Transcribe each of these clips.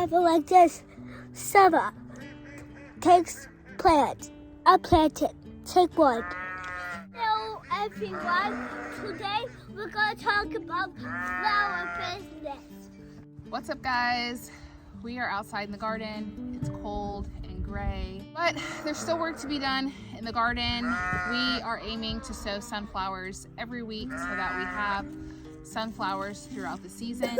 I feel like this summer takes plants. I planted. Take one. Hello everyone. Today we're going to talk about flower business. What's up, guys? We are outside in the garden. It's cold and gray, but there's still work to be done in the garden. We are aiming to sow sunflowers every week so that we have sunflowers throughout the season.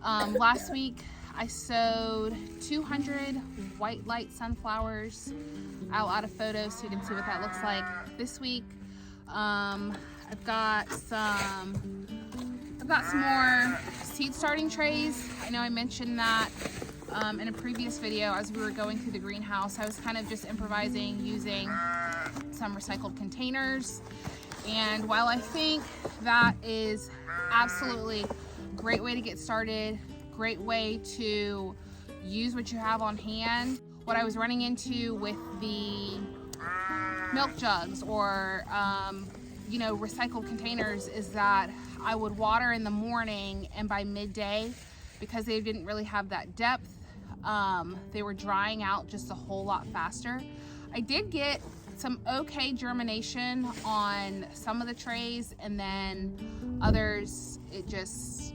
Last week I sowed 200 white light sunflowers. I'll add a photo so you can see what that looks like. This week I've got some more seed starting trays. I know I mentioned that in a previous video as we were going through the greenhouse. I was kind of just improvising using some recycled containers. And while I think that is absolutely a great way to get started, great way to use what you have on hand, what I was running into with the milk jugs or recycled containers is that I would water in the morning, and by midday, because they didn't really have that depth, they were drying out just a whole lot faster. I did get some okay germination on some of the trays, and then others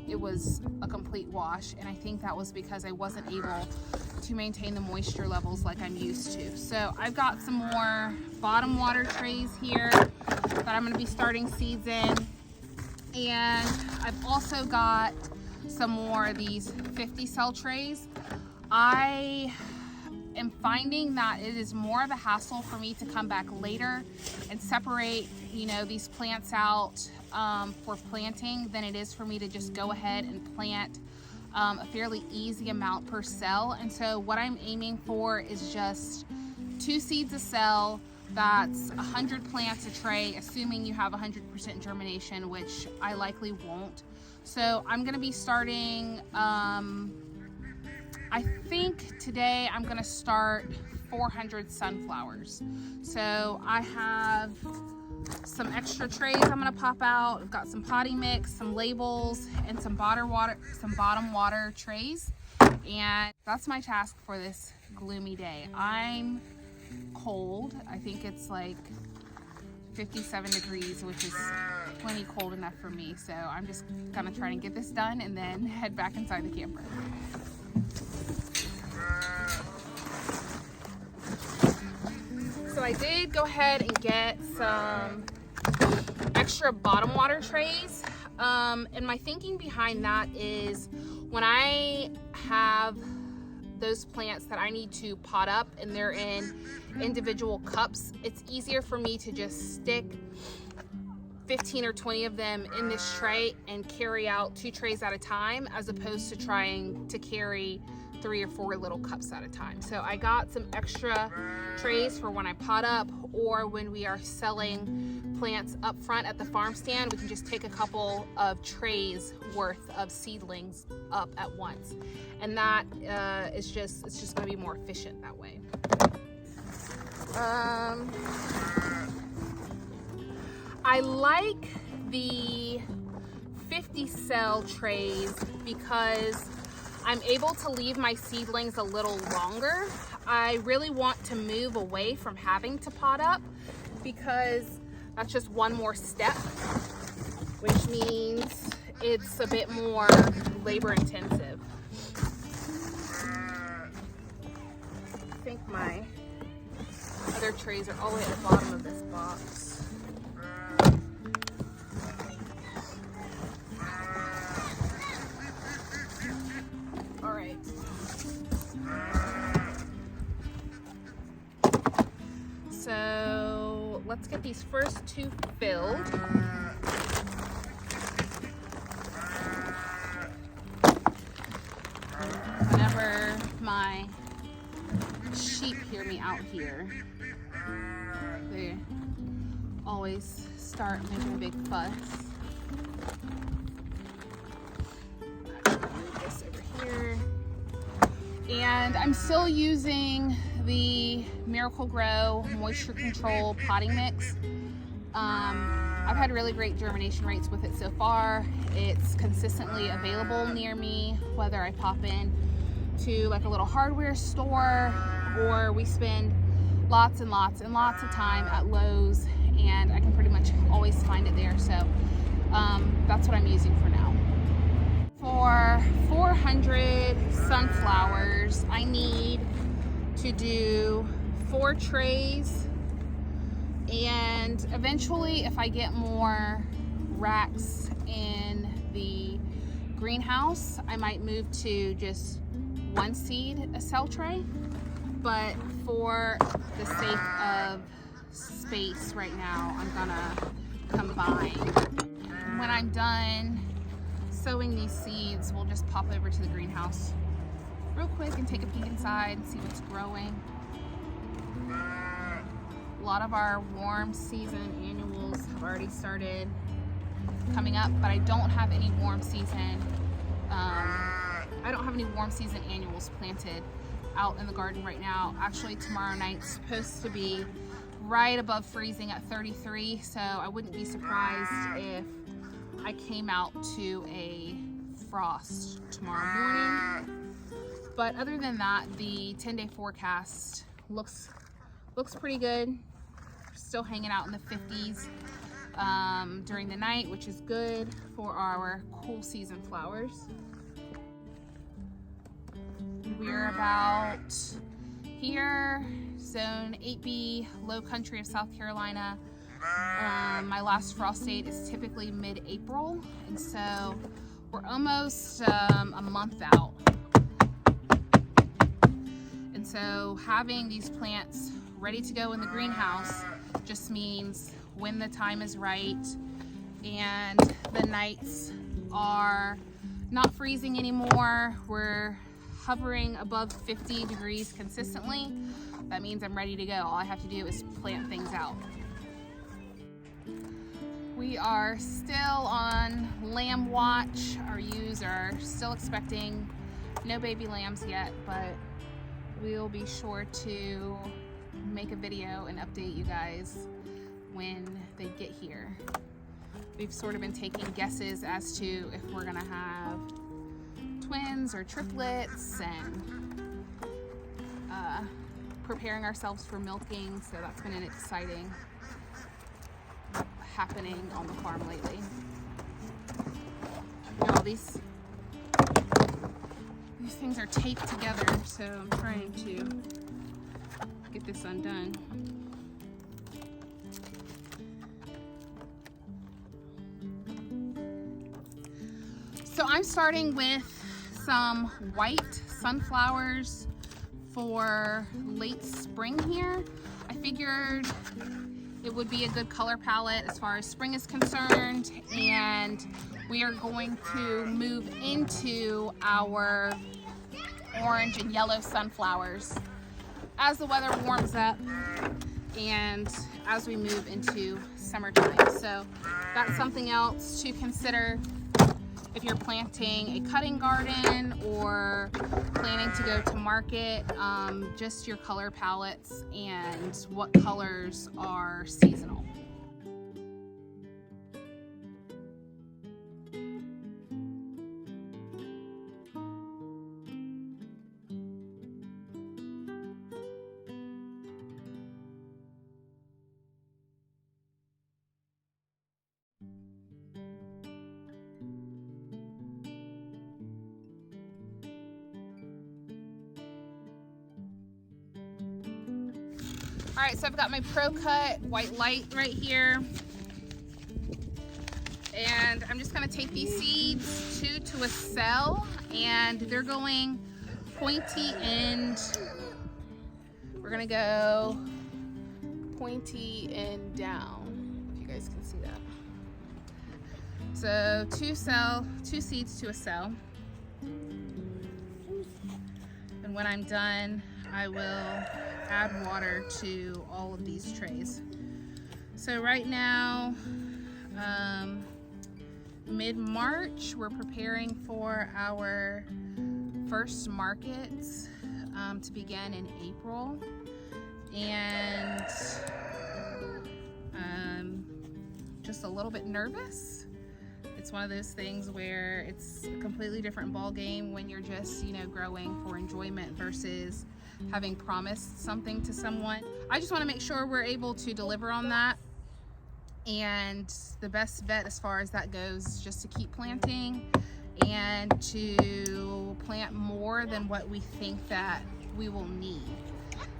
it was a complete wash, and I think that was because I wasn't able to maintain the moisture levels like I'm used to. So I've got some more bottom water trays here that I'm going to be starting seeds in, and I've also got some more of these 50 cell trays. I am finding that it is more of a hassle for me to come back later and separate these plants out for planting than it is for me to just go ahead and plant a fairly easy amount per cell. And so what I'm aiming for is just 2 seeds a cell. That's 100 plants a tray, assuming you have 100% germination, which I likely won't. So I'm going to be starting, I think today I'm going to start 400 sunflowers. So I have some extra trays I'm going to pop out. I've got some potting mix, some labels, and some bottom water trays. And that's my task for this gloomy day. I'm cold. I think it's like 57 degrees, which is plenty cold enough for me. So I'm just gonna try and get this done and then head back inside the camper. So I did go ahead and get some extra bottom water trays. And my thinking behind that is when I have those plants that I need to pot up and they're in individual cups, it's easier for me to just stick 15 or 20 of them in this tray and carry out 2 trays at a time, as opposed to trying to carry 3 or 4 little cups at a time. So I got some extra trays for when I pot up, or when we are selling plants up front at the farm stand, we can just take a couple of trays worth of seedlings up at once. And that it's just gonna be more efficient that way. I like the 50 cell trays because I'm able to leave my seedlings a little longer. I really want to move away from having to pot up, because that's just one more step, which means it's a bit more labor intensive. I think my other trays are all the way at the bottom of this box. All right. So let's get these first 2 filled. Whenever my sheep hear me out here, they always start making a big fuss. Move this over here. And I'm still using the Miracle-Gro moisture control potting mix. I've had really great germination rates with it so far. It's consistently available near me, whether I pop in to like a little hardware store, or we spend lots and lots and lots of time at Lowe's, and I can pretty much always find it there. So that's what I'm using for now. For 400 sunflowers, I need to do 4 trays, and eventually if I get more racks in the greenhouse, I might move to just 1 seed a cell tray, but for the sake of space right now, I'm gonna combine. When I'm done sowing these seeds, we'll just pop over to the greenhouse real quick and take a peek inside and see what's growing. A lot of our warm season annuals have already started coming up, but I don't have any warm season annuals planted out in the garden right now. Actually, tomorrow night's supposed to be right above freezing at 33, so I wouldn't be surprised if I came out to a frost tomorrow morning. But other than that, the 10-day forecast looks pretty good. Still hanging out in the 50s during the night, which is good for our cool season flowers. We're about here, zone 8B, low country of South Carolina. My last frost date is typically mid-April, and so we're almost a month out. And so having these plants ready to go in the greenhouse just means when the time is right and the nights are not freezing anymore, we're hovering above 50 degrees consistently, that means I'm ready to go. All I have to do is plant things out. We are still on lamb watch. Our ewes are still expecting no baby lambs yet, but we'll be sure to make a video and update you guys when they get here. We've sort of been taking guesses as to if we're gonna have twins or triplets, and preparing ourselves for milking, so that's been an exciting happening on the farm lately. You know, these things are taped together, so I'm trying to get this undone. So I'm starting with some white sunflowers for late spring here. I figured it would be a good color palette as far as spring is concerned, and we are going to move into our orange and yellow sunflowers as the weather warms up and as we move into summertime. So that's something else to consider if you're planting a cutting garden or planning to go to market, just your color palettes and what colors are seasonal. All right, so I've got my Pro Cut White Light right here. And I'm just gonna take these seeds to a cell, and they're going pointy end. We're gonna go pointy end down, if you guys can see that. So two seeds to a cell. And when I'm done, I will add water to all of these trays. So right now, mid-March, we're preparing for our first markets to begin in April, and just a little bit nervous. It's one of those things where it's a completely different ball game when you're just, growing for enjoyment versus having promised something to someone. I just want to make sure we're able to deliver on that. And the best bet as far as that goes is just to keep planting and to plant more than what we think that we will need.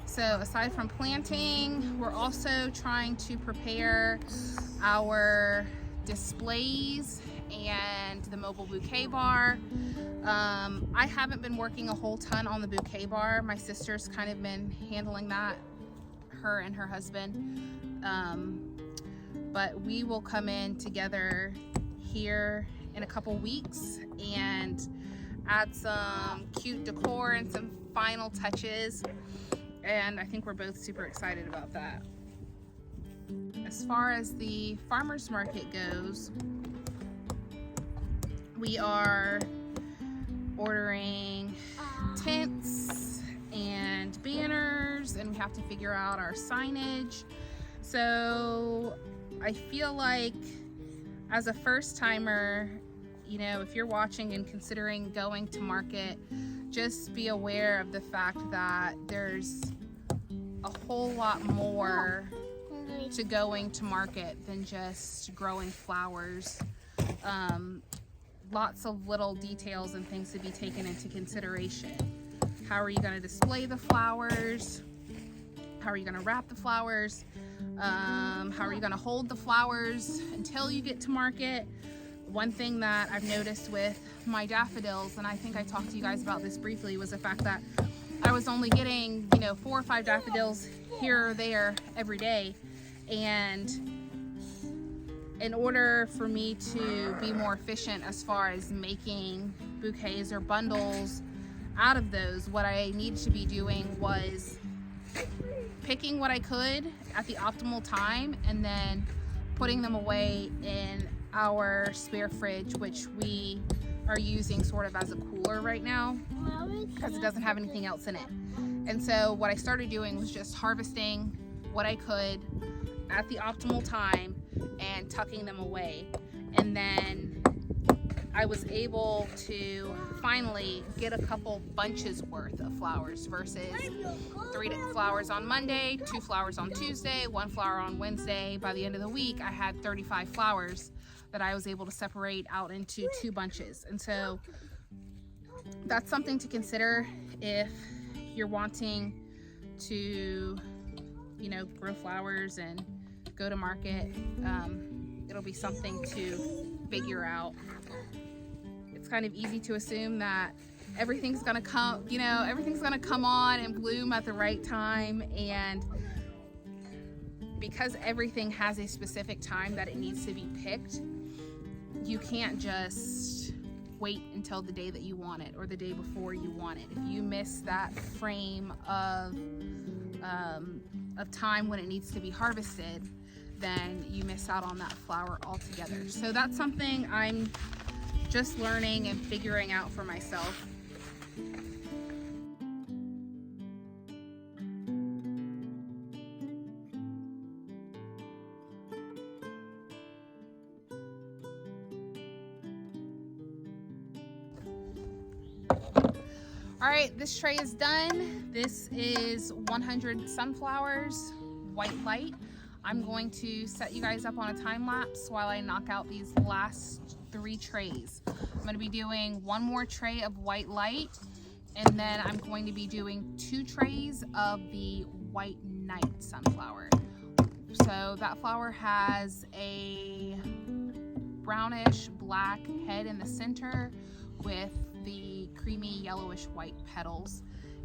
So aside from planting, we're also trying to prepare our displays and the mobile bouquet bar. I haven't been working a whole ton on the bouquet bar. My sister's kind of been handling that, her and her husband. But we will come in together here in a couple weeks and add some cute decor and some final touches. And I think we're both super excited about that. As far as the farmers market goes, we are ordering tents and banners, and we have to figure out our signage. So I feel like as a first timer, if you're watching and considering going to market, just be aware of the fact that there's a whole lot more to going to market than just growing flowers. Lots of little details and things to be taken into consideration. How are you going to display the flowers? How are you going to wrap the flowers? How are you going to hold the flowers until you get to market? One thing that I've noticed with my daffodils, and I think I talked to you guys about this briefly, was the fact that I was only getting 4 or 5 daffodils here or there every day. And in order for me to be more efficient as far as making bouquets or bundles out of those, what I needed to be doing was picking what I could at the optimal time and then putting them away in our spare fridge, which we are using sort of as a cooler right now because it doesn't have anything else in it. And so what I started doing was just harvesting what I could at the optimal time and tucking them away. And then I was able to finally get a couple bunches worth of flowers versus 3 flowers on Monday, 2 flowers on Tuesday, 1 flower on Wednesday. By the end of the week, I had 35 flowers that I was able to separate out into 2 bunches. And so that's something to consider if you're wanting to, grow flowers and go to market. It'll be something to figure out. It's kind of easy to assume that everything's gonna come, everything's gonna come on and bloom at the right time. And because everything has a specific time that it needs to be picked, you can't just wait until the day that you want it or the day before you want it. If you miss that frame of time when it needs to be harvested, then you miss out on that flower altogether. So that's something I'm just learning and figuring out for myself. All right, this tray is done. This is 100 sunflowers, white light. I'm going to set you guys up on a time lapse while I knock out these last 3 trays. I'm going to be doing 1 more tray of white light, and then I'm going to be doing 2 trays of the white night sunflower. So that flower has a brownish black head in the center with the creamy yellowish white petals,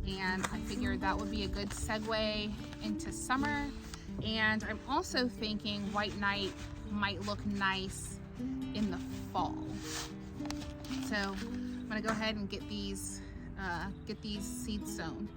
and I figured that would be a good segue into summer. And I'm also thinking white night might look nice in the fall. So I'm gonna go ahead and get these seeds sown.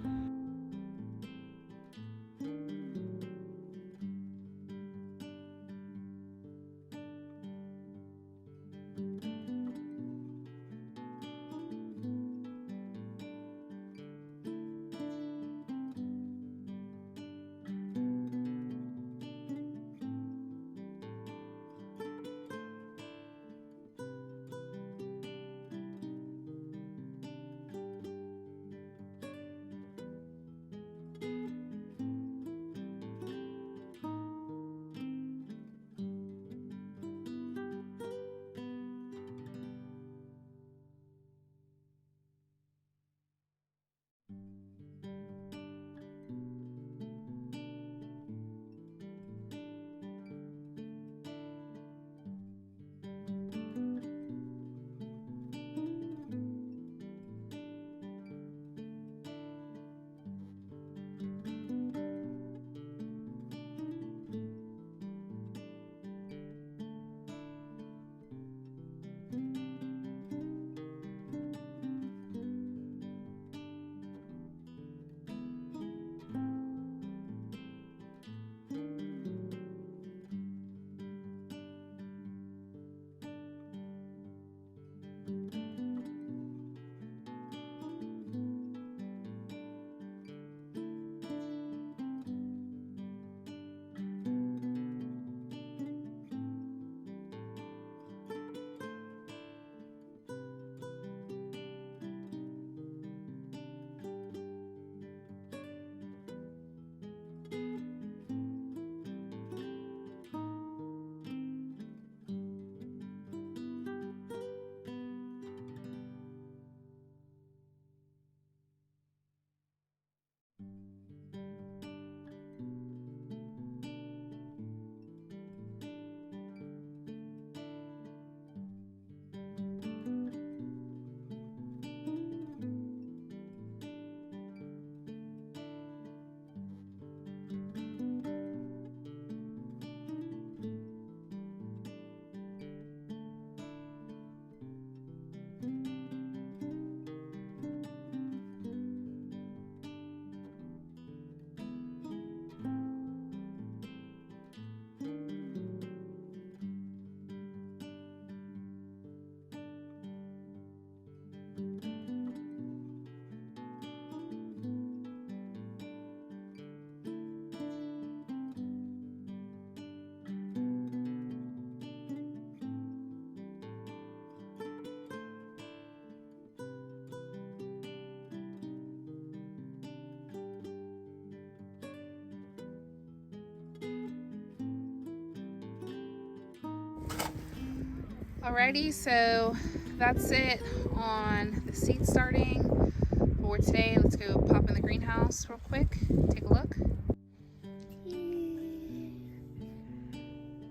Alrighty, so that's it on the seed starting for today. Let's go pop in the greenhouse real quick, take a look.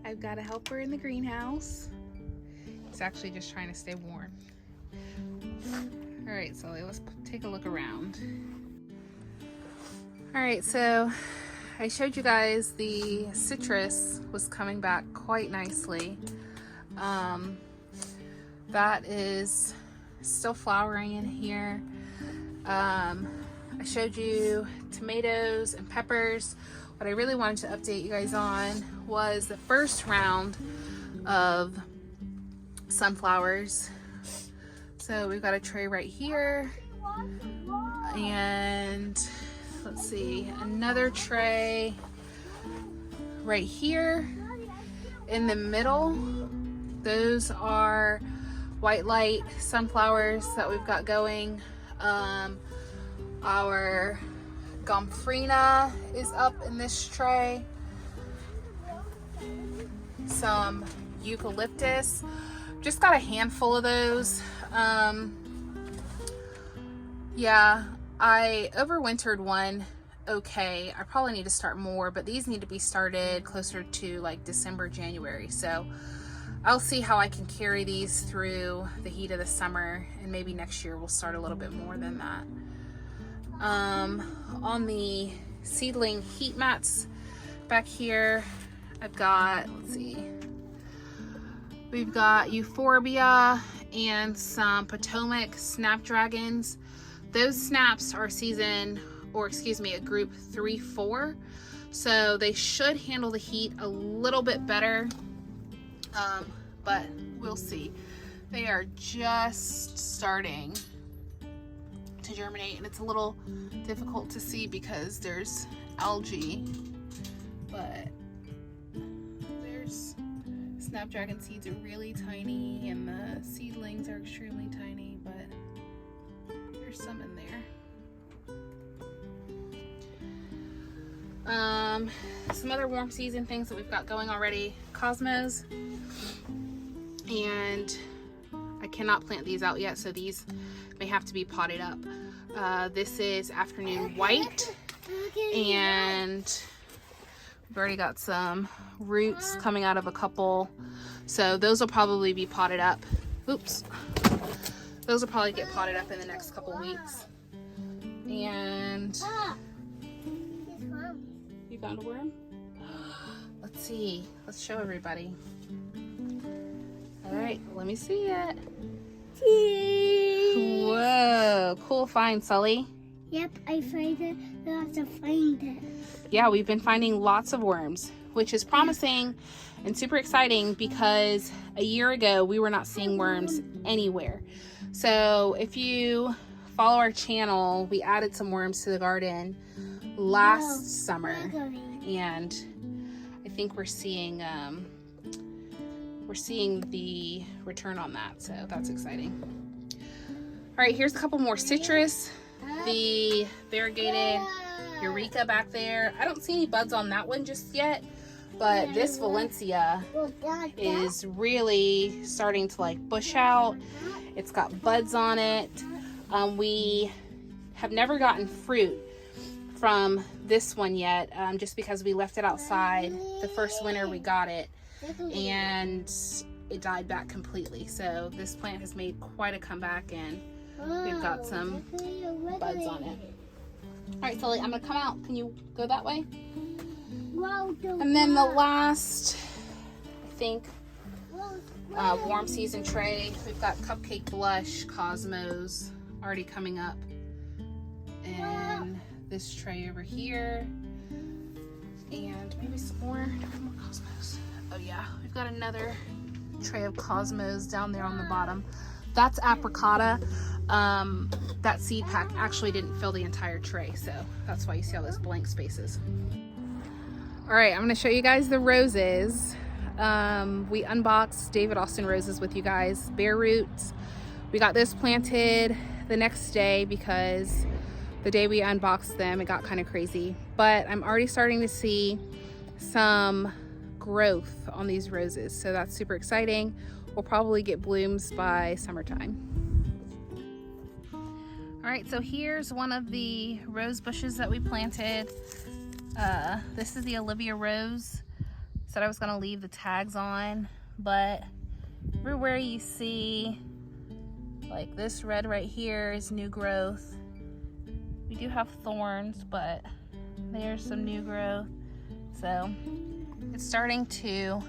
I've got a helper in the greenhouse. He's actually just trying to stay warm. Alright, Sully, let's take a look around. Alright, so I showed you guys the citrus was coming back quite nicely. That is still flowering in here. I showed you tomatoes and peppers. What I really wanted to update you guys on was the first round of sunflowers. So we've got a tray right here, and let's see, another tray right here in the middle. Those are white light sunflowers that we've got going. Our gomphrena is up in this tray. Some eucalyptus. Just got a handful of those. Yeah, I overwintered one. Okay, I probably need to start more, but these need to be started closer to like December, January. So I'll see how I can carry these through the heat of the summer, and maybe next year we'll start a little bit more than that. On the seedling heat mats back here, I've got, let's see, we've got euphorbia and some Potomac snapdragons. Those snaps are season, or excuse me, a group 3-4. So they should handle the heat a little bit better, but we'll see. They are just starting to germinate, and it's a little difficult to see because there's algae, but there's snapdragon seeds are really tiny and the seedlings are extremely tiny, but there's some in there. Some other warm season things that we've got going already. Cosmos, and I cannot plant these out yet, so these may have to be potted up. This is afternoon white, and we've already got some roots coming out of a couple, so those will probably be potted up. Oops. Those will probably get potted up in the next couple weeks. And you found a worm? Let's see. Let's show everybody. All right, let me see it. Whoa, cool find, Sully. Yep, I find it. I have to find it. Yeah, we've been finding lots of worms, which is promising and super exciting because a year ago we were not seeing worms anywhere. So if you follow our channel, we added some worms to the garden last summer, and I think we're seeing the return on that, so that's exciting. All right, here's a couple more citrus. The variegated Eureka back there. I don't see any buds on that one just yet, but this Valencia is really starting to like bush out. It's got buds on it. We have never gotten fruit from this one yet, just because we left it outside the first winter we got it, and it died back completely. So this plant has made quite a comeback, and we've got some buds on it. All right, Sully, I'm gonna come out. Can you go that way? And then the last, I think, warm season tray, we've got Cupcake Blush Cosmos already coming up, and this tray over here, and maybe some more Cosmos. Oh yeah, we've got another tray of Cosmos down there on the bottom. That's Apricota. That seed pack actually didn't fill the entire tray, so that's why you see all those blank spaces. All right, I'm gonna show you guys the roses. We unboxed David Austin roses with you guys, bare roots. We got those planted the next day because the day we unboxed them, it got kind of crazy. But I'm already starting to see some growth on these roses, so that's super exciting. we'll probably get blooms by summertime. All right, so here's one of the rose bushes that we planted. This is the Olivia Rose. Said I was gonna leave the tags on, but everywhere you see, like this red right here is new growth. We do have thorns, but there's some new growth. So it's starting to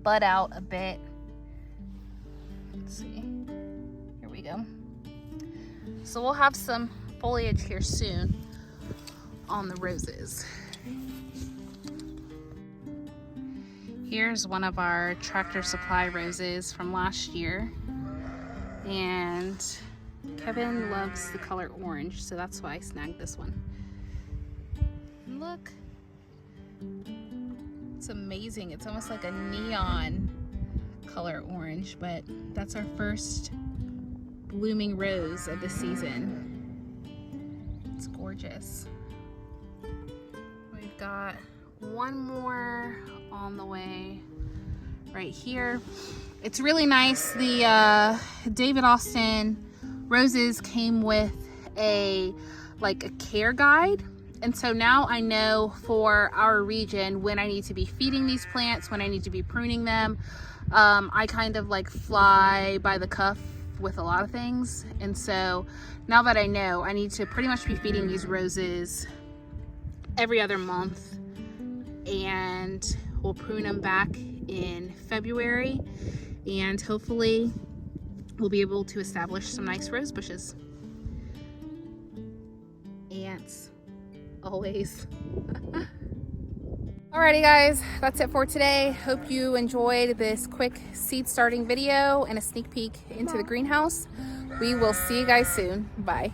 bud out a bit. Let's see, here we go. So we'll have some foliage here soon on the roses. Here's one of our Tractor Supply roses from last year. And Kevin loves the color orange, so that's why I snagged this one. And look, it's amazing. It's almost like a neon color orange, but that's our first blooming rose of the season. It's gorgeous. We've got one more on the way right here. It's really nice. The David Austin roses came with a care guide, and so now I know for our region when I need to be feeding these plants, when I need to be pruning them. I kind of like fly by the cuff with a lot of things, and so now that I know, I need to pretty much be feeding these roses every other month, and we'll prune them back in February, and hopefully we'll be able to establish some nice rose bushes. Ants, always. Alrighty guys, that's it for today. Hope you enjoyed this quick seed starting video and a sneak peek into the greenhouse. We will see you guys soon. Bye.